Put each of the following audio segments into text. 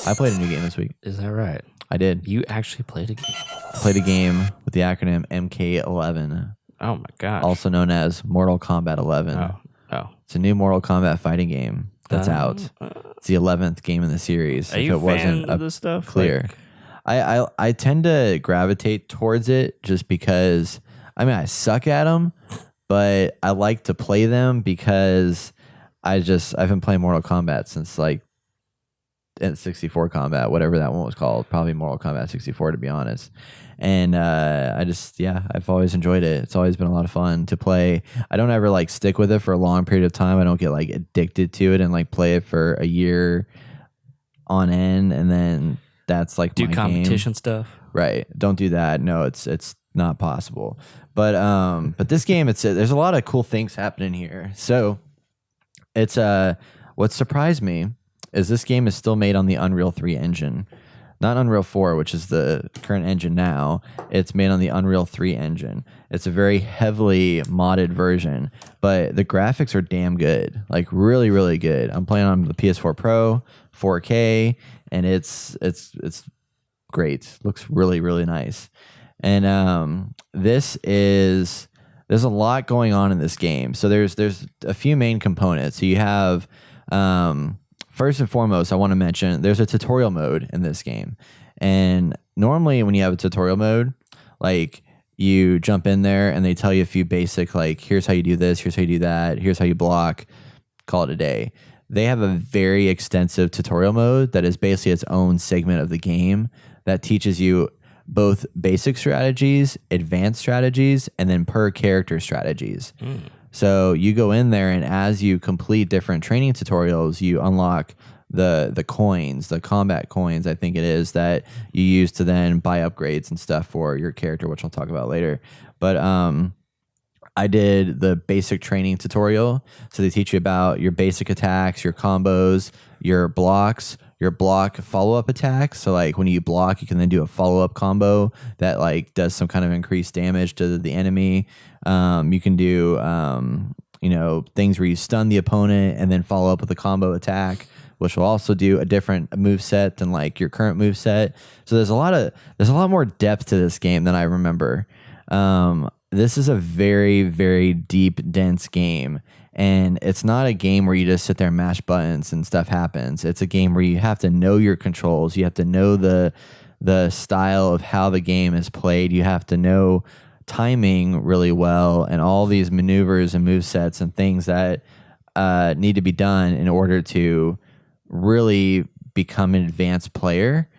I played a new game this week. Is that right? I did. You actually played a game? I played a game with the acronym MK11, Oh my gosh. also known as Mortal Kombat 11. Oh. It's a new Mortal Kombat fighting game that's out. It's the 11th game in the series. Are you a fan of this stuff? Clear. I tend to gravitate towards it just because, I mean, I suck at them, but I like to play them because I've been playing Mortal Kombat since like 64 Combat, whatever that one was called, probably Mortal Kombat 64 to be honest. And I've always enjoyed it. It's always been a lot of fun to play. I don't ever like stick with it for a long period of time. I don't get like addicted to it and like play it for a year on end and then that's like do my competition game. Stuff. Right. Don't do that. No, it's not possible. But this game, there's a lot of cool things happening here. So it's what surprised me is this game is still made on the Unreal 3 engine. Not Unreal 4, which is the current engine now. It's made on the Unreal 3 engine. It's a very heavily modded version, but the graphics are damn good. Like really, really good. I'm playing on the PS4 Pro, 4K, and it's great. Looks really, really nice. And there's a lot going on in this game. So there's a few main components. So you have first and foremost, I want to mention there's a tutorial mode in this game. And normally when you have a tutorial mode, like you jump in there and they tell you a few basic, like, here's how you do this, here's how you do that, here's how you block, call it a day. They have a very extensive tutorial mode that is basically its own segment of the game that teaches you both basic strategies, advanced strategies, and then per character strategies. So you go in there and as you complete different training tutorials, you unlock the coins, the combat coins, I think it is, that you use to then buy upgrades and stuff for your character, which I'll talk about later. But I did the basic training tutorial. So they teach you about your basic attacks, your combos, your blocks, your block follow-up attacks. So like when you block, you can then do a follow-up combo that like does some kind of increased damage to the enemy. You can do things where you stun the opponent and then follow up with a combo attack, which will also do a different move set than like your current move set. So there's a lot more depth to this game than I remember. This is a very, very deep, dense game. And it's not a game where you just sit there and mash buttons and stuff happens. It's a game where you have to know your controls. You have to know the style of how the game is played. You have to know timing really well and all these maneuvers and move sets and things that need to be done in order to really become an advanced player.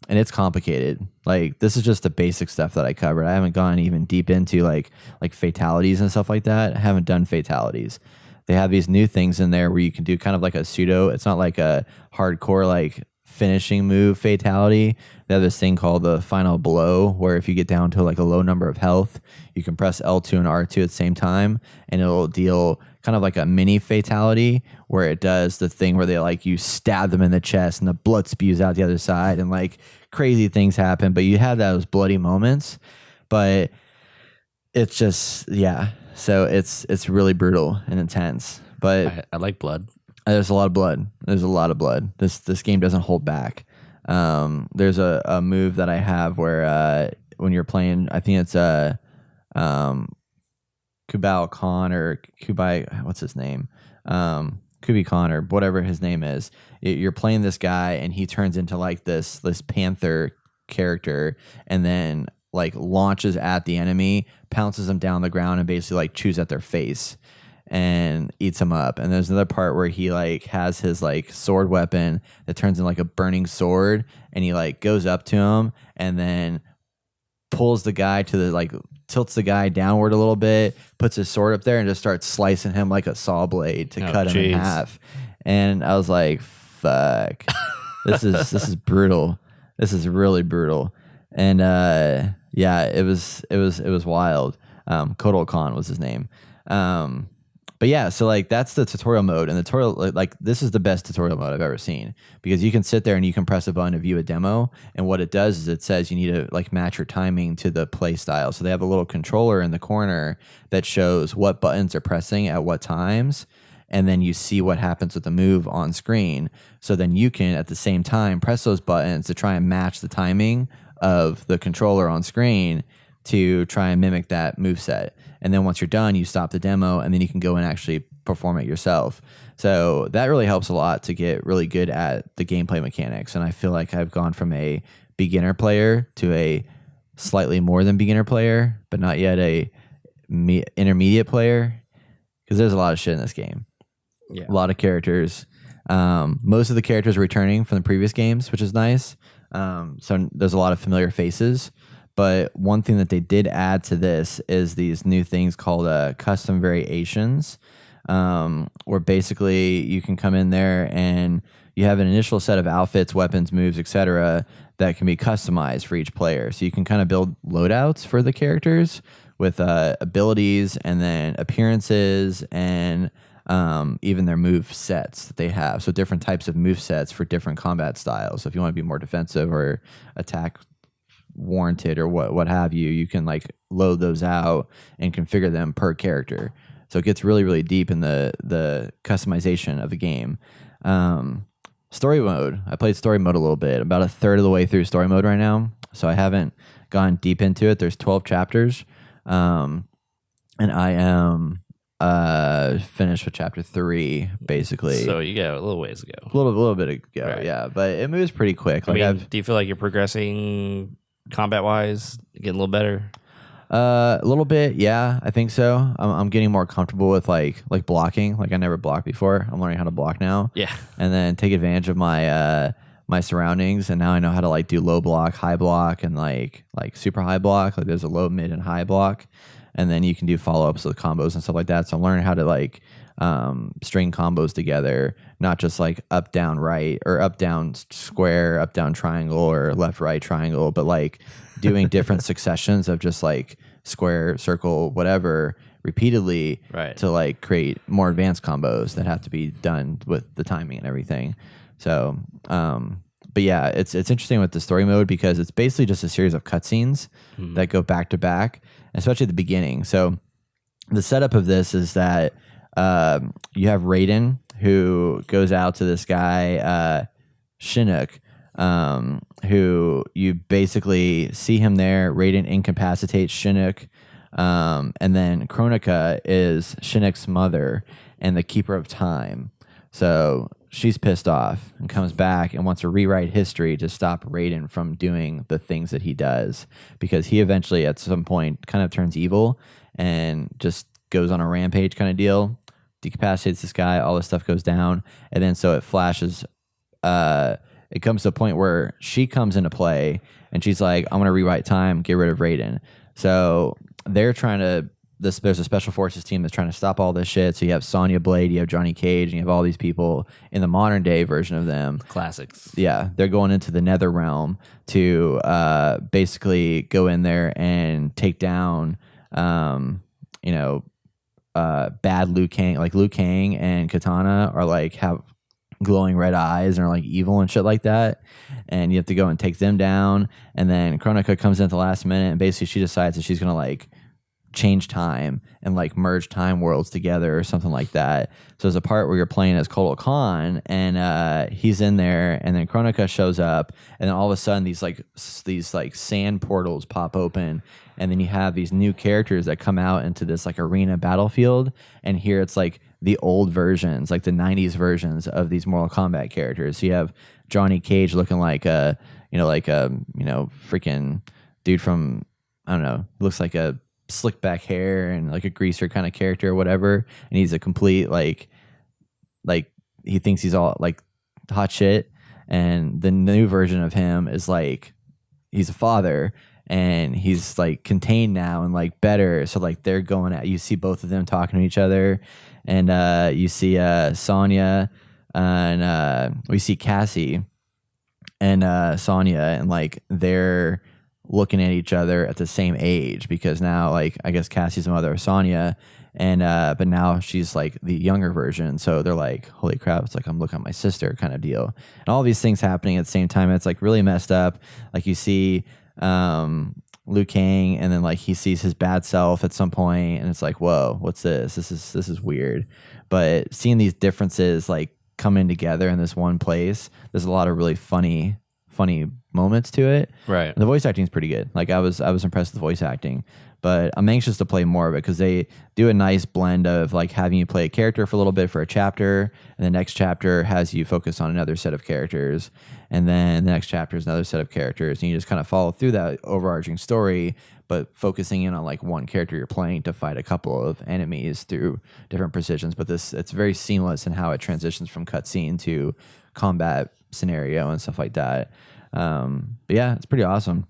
And it's complicated. Like this is just the basic stuff that I covered. I haven't gone even deep into like fatalities and stuff like that. I haven't done fatalities. They have these new things in there where you can do kind of like a pseudo. It's not like a hardcore like finishing move fatality. They have this thing called the final blow, where if you get down to like a low number of health, you can press L2 and R2 at the same time, and it'll deal kind of like a mini fatality where it does the thing where they like you stab them in the chest and the blood spews out the other side and like crazy things happen. But you have those bloody moments, but it's just so it's really brutal and intense. But I like blood. There's a lot of blood. There's a lot of blood. This game doesn't hold back. There's a move that I have where when you're playing, I think it's Kubal Khan or Kubai, what's his name? Kubi Khan or whatever his name is. You're playing this guy and he turns into like this panther character and then like launches at the enemy, pounces them down the ground and basically like chews at their face and eats them up. And there's another part where he like has his like sword weapon that turns into like a burning sword and he like goes up to him and then pulls the guy to the like tilts the guy downward a little bit, puts his sword up there and just starts slicing him like a saw blade to cut him in half. And I was like, fuck. This is brutal. This is really brutal. And it was wild. Kotal Khan was his name. But yeah, so like that's the tutorial mode, and the tutorial like this is the best tutorial mode I've ever seen because you can sit there and you can press a button to view a demo, and what it does is it says you need to like match your timing to the play style. So they have a little controller in the corner that shows what buttons are pressing at what times, and then you see what happens with the move on screen. So then you can at the same time press those buttons to try and match the timing of the controller on screen to try and mimic that move set. And then once you're done, you stop the demo, and then you can go and actually perform it yourself. So that really helps a lot to get really good at the gameplay mechanics. And I feel like I've gone from a beginner player to a slightly more than beginner player, but not yet a intermediate player, because there's a lot of shit in this game. Yeah. A lot of characters. Most of the characters are returning from the previous games, which is nice. So there's a lot of familiar faces. But one thing that they did add to this is these new things called custom variations, where basically you can come in there and you have an initial set of outfits, weapons, moves, etc., that can be customized for each player. So you can kind of build loadouts for the characters with abilities and then appearances and even their move sets that they have. So different types of move sets for different combat styles. So if you want to be more defensive or attack warranted or what have you, you can like load those out and configure them per character. So it gets really, really deep in the customization of the game. Story mode. I played story mode a little bit, about a third of the way through story mode right now. So I haven't gone deep into it. There's 12 chapters. And I am finished with chapter 3, basically. So you got a little ways to go. A little bit to go, Right. yeah. But it moves pretty quick. I Like mean, do you feel like you're progressing combat-wise, getting a little better? A little bit, yeah, I think so. I'm getting more comfortable with like blocking. Like I never blocked before. I'm learning how to block now. Yeah. And then take advantage of my my surroundings. And now I know how to like do low block, high block, and like super high block. Like there's a low, mid, and high block. And then you can do follow-ups with combos and stuff like that. So I'm learning how to like string combos together, not just like up, down, right, or up, down, square, up, down, triangle, or left, right, triangle, but like doing different successions of just like square, circle, whatever repeatedly Right. to like create more advanced combos that have to be done with the timing and everything. So, but yeah, it's interesting with the story mode because it's basically just a series of cutscenes that go back to back, especially at the beginning. So the setup of this is that you have Raiden, who goes out to this guy, Chinook, who you basically see him there. Raiden incapacitates Chinook. And then Kronika is Chinook's mother and the keeper of time. So she's pissed off and comes back and wants to rewrite history to stop Raiden from doing the things that he does, because he eventually at some point kind of turns evil and just goes on a rampage kind of deal, decapacitates this guy, all this stuff goes down. And then so it flashes, it comes to a point where she comes into play and she's like, I'm going to rewrite time, get rid of Raiden. So they're trying to, there's a special forces team that's trying to stop all this shit. So you have Sonya Blade, you have Johnny Cage, and you have all these people in the modern day version of them. Classics. Yeah, they're going into the netherrealm to basically go in there and take down, bad Liu Kang. Like Liu Kang and Katana are like have glowing red eyes and are like evil and shit like that, and you have to go and take them down. And then Kronika comes in at the last minute, and basically she decides that she's gonna like change time and like merge time worlds together or something like that. So there's a part where you're playing as Kotal Khan, and he's in there, and then Kronika shows up, and then all of a sudden these sand portals pop open, and then you have these new characters that come out into this like arena battlefield, and here it's like the old versions, like the 90s versions of these Mortal Kombat characters. So you have Johnny Cage looking like a freaking dude from, I don't know, looks like a slick back hair and like a greaser kind of character or whatever, and he's a complete like he thinks he's all like hot shit. And the new version of him is like he's a father and he's like contained now and like better. So like they're going at, you see both of them talking to each other, and you see Sonya and we see Cassie and Sonya, and like they're looking at each other at the same age, because now like I guess Cassie's the mother of Sonya, and but now she's like the younger version, so they're like, holy crap, it's like I'm looking at my sister kind of deal. And all these things happening at the same time, it's like really messed up. Like you see Liu Kang, and then like he sees his bad self at some point, and it's like, whoa, what's this? This is weird. But seeing these differences like coming together in this one place, there's a lot of really funny moments to it. Right. And the voice acting is pretty good. Like I was impressed with the voice acting, but I'm anxious to play more of it because they do a nice blend of like having you play a character for a little bit for a chapter, and the next chapter has you focus on another set of characters, and then the next chapter is another set of characters, and you just kind of follow through that overarching story, but focusing in on like one character you're playing to fight a couple of enemies through different precisions. But it's very seamless in how it transitions from cutscene to combat scenario and stuff like that. But yeah, it's pretty awesome.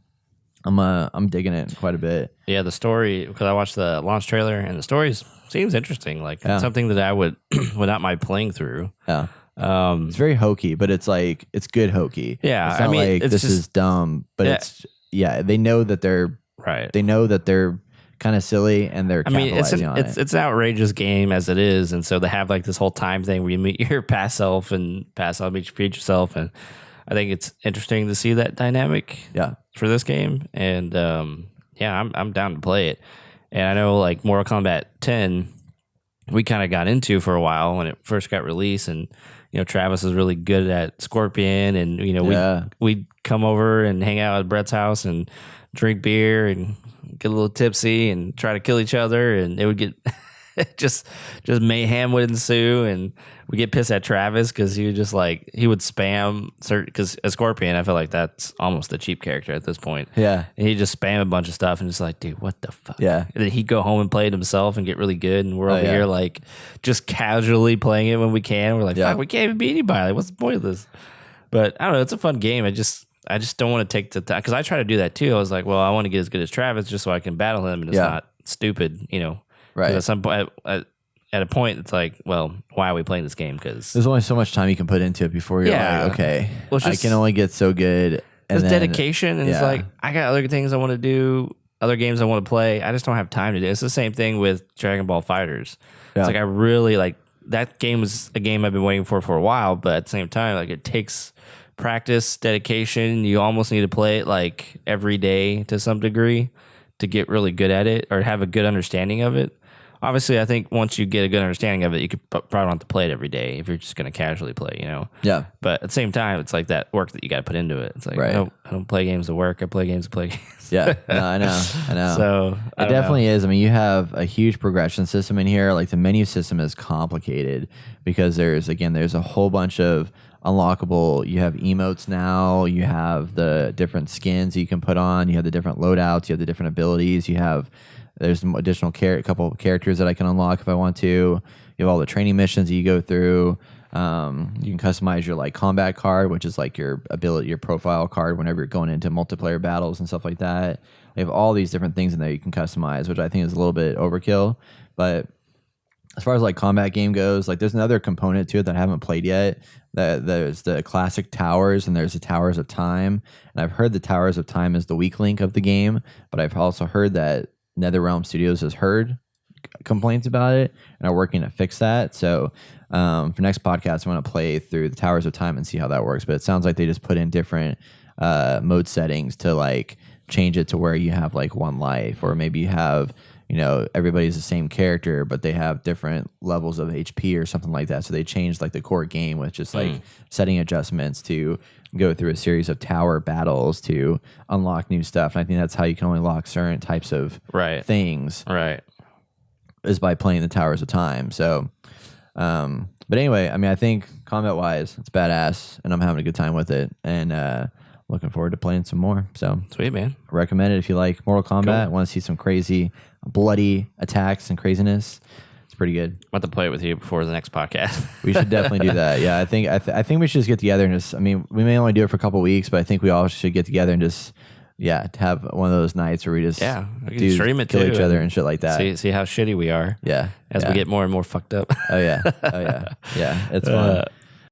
I'm digging it quite a bit. Yeah, the story, because I watched the launch trailer and the story seems interesting. Like it's something that I would not mind playing through. Yeah. It's very hokey, but it's like it's good hokey. Yeah, it's not like it's this just, is dumb, but they know that they're right. They know that they're kind of silly and they're capitalizing on it. It's an outrageous game as it is, and so they have like this whole time thing where you meet your past self and meet your future self, and I think it's interesting to see that dynamic. Yeah. For this game, and I'm down to play it. And I know like Mortal Kombat 10, we kind of got into for a while when it first got released, and Travis was really good at Scorpion, and we'd come over and hang out at Brett's house and drink beer and get a little tipsy and try to kill each other, and it would get just mayhem would ensue, and we get pissed at Travis because he would spam because a Scorpion, I feel like that's almost a cheap character at this point. Yeah, and he'd just spam a bunch of stuff and just like, dude, what the fuck? Yeah, and then he'd go home and play it himself and get really good, and we're over here like just casually playing it when we can. We're like, fuck, we can't even beat anybody. Like, what's the point of this? But I don't know. It's a fun game. I just don't want to take the time because I try to do that too. I was like, well, I want to get as good as Travis just so I can battle him and it's not stupid, Right. At some point, at a point, it's like, well, why are we playing this game? Because there's only so much time you can put into it before you're like, okay, I can only get so good. And it's dedication, and it's like I got other things I want to do, other games I want to play. I just don't have time to do. It's the same thing with Dragon Ball Fighters. Yeah. It's like I really like that game is a game I've been waiting for a while, but at the same time, like it takes practice, dedication. You almost need to play it like every day to some degree to get really good at it or have a good understanding of it. Obviously, I think once you get a good understanding of it, you could probably don't have to play it every day if you're just going to casually play, Yeah. But at the same time, it's like that work that you got to put into it. It's like, I don't play games to work. I play games to play games. Yeah, no, I know. So it definitely is. I mean, you have a huge progression system in here. Like the menu system is complicated because there's a whole bunch of unlockable. You have emotes now. You have the different skins you can put on. You have the different loadouts. You have the different abilities. There's some additional couple of characters that I can unlock if I want to. You have all the training missions that you go through. You can customize your like combat card, which is like your ability, your profile card whenever you're going into multiplayer battles and stuff like that. We have all these different things in there you can customize, which I think is a little bit overkill. But as far as like combat game goes, like there's another component to it that I haven't played yet. There's the classic towers and there's the Towers of Time. And I've heard the Towers of Time is the weak link of the game, but I've also heard that NetherRealm Studios has heard complaints about it and are working to fix that. So for next podcast, I'm going to play through the Towers of Time and see how that works. But it sounds like they just put in different mode settings to like change it to where you have like one life, or maybe you have, everybody's the same character, but they have different levels of HP or something like that. So they changed like the core game with just like setting adjustments to go through a series of tower battles to unlock new stuff. And I think that's how you can only unlock certain types of things. Right. Is by playing the Towers of Time. So, but anyway, I mean, I think combat wise, it's badass and I'm having a good time with it. And, looking forward to playing some more. So sweet, man. I recommend it if you like Mortal Kombat. Want to see some crazy, bloody attacks and craziness. It's pretty good. I'm about to play it with you before the next podcast. We should definitely do that. Yeah, I think we should just get together and just. I mean, we may only do it for a couple weeks, but I think we all should get together and just. Yeah, have one of those nights where we just we can stream it, kill too, each other and shit like that. See how shitty we are. Yeah, as we get more and more fucked up. Oh yeah, yeah. It's fun.